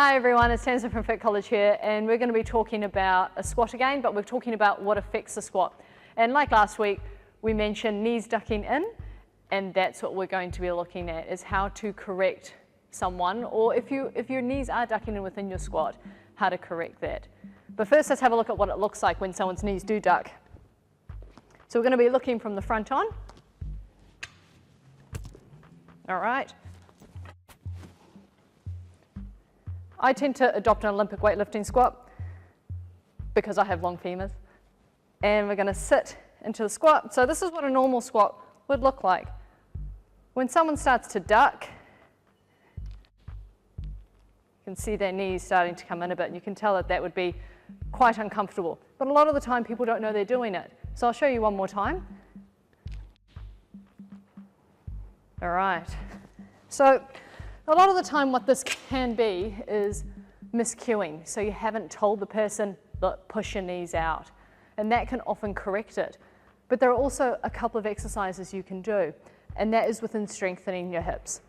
Hi everyone, it's Tamsyn from Fit College here, and we're going to be talking about a squat again, but we're talking about what affects the squat. And like last week, we mentioned knees ducking in, and that's what we're going to be looking at, is how to correct someone, or if your knees are ducking in within your squat, how to correct that. But first, let's have a look at what it looks like when someone's knees do duck. So we're going to be looking from the front on. All right. I tend to adopt an Olympic weightlifting squat because I have long femurs. And we're going to sit into the squat. So this is what a normal squat would look like. When someone starts to duck, you can see their knees starting to come in a bit, and you can tell that that would be quite uncomfortable. But a lot of the time people don't know they're doing it. So I'll show you one more time. All right. So a lot of the time what this can be is miscuing. So you haven't told the person, look, push your knees out. And that can often correct it. But there are also a couple of exercises you can do, and that is within strengthening your hips.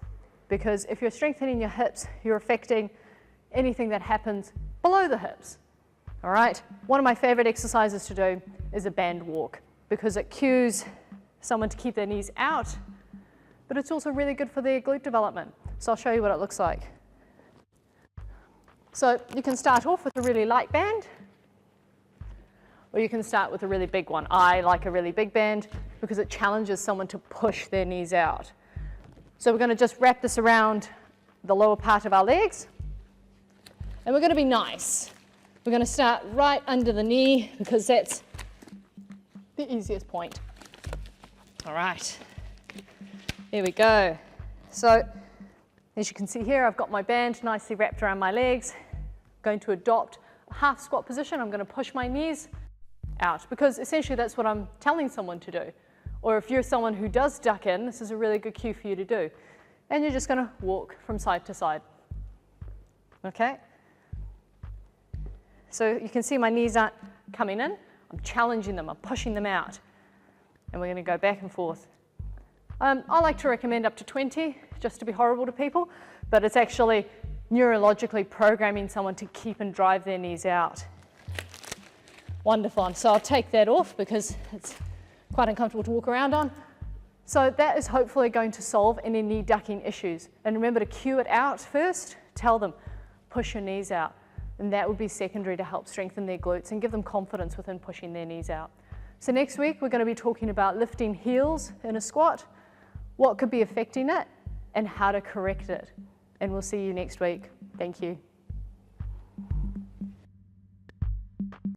Because if you're strengthening your hips, you're affecting anything that happens below the hips. All right? One of my favorite exercises to do is a band walk, because it cues someone to keep their knees out, but it's also really good for their glute development. So I'll show you what it looks like. So you can start off with a really light band, or you can start with a really big one. I like a really big band because it challenges someone to push their knees out. So we're going to just wrap this around the lower part of our legs, and we're going to be nice. We're going to start right under the knee because that's the easiest point. All right, here we go. So as you can see here, I've got my band nicely wrapped around my legs. I'm going to adopt a half squat position. I'm going to push my knees out because essentially that's what I'm telling someone to do. Or if you're someone who does duck in, this is a really good cue for you to do. And you're just going to walk from side to side. Okay? So you can see my knees aren't coming in. I'm challenging them. I'm pushing them out. And we're going to go back and forth. I like to recommend up to 20, just to be horrible to people, but it's actually neurologically programming someone to keep and drive their knees out. Wonderful. And so I'll take that off because it's quite uncomfortable to walk around on. So that is hopefully going to solve any knee ducking issues. And remember to cue it out first. Tell them, push your knees out. And that would be secondary to help strengthen their glutes and give them confidence within pushing their knees out. So next week, we're going to be talking about lifting heels in a squat, what could be affecting it, and how to correct it. And we'll see you next week. Thank you.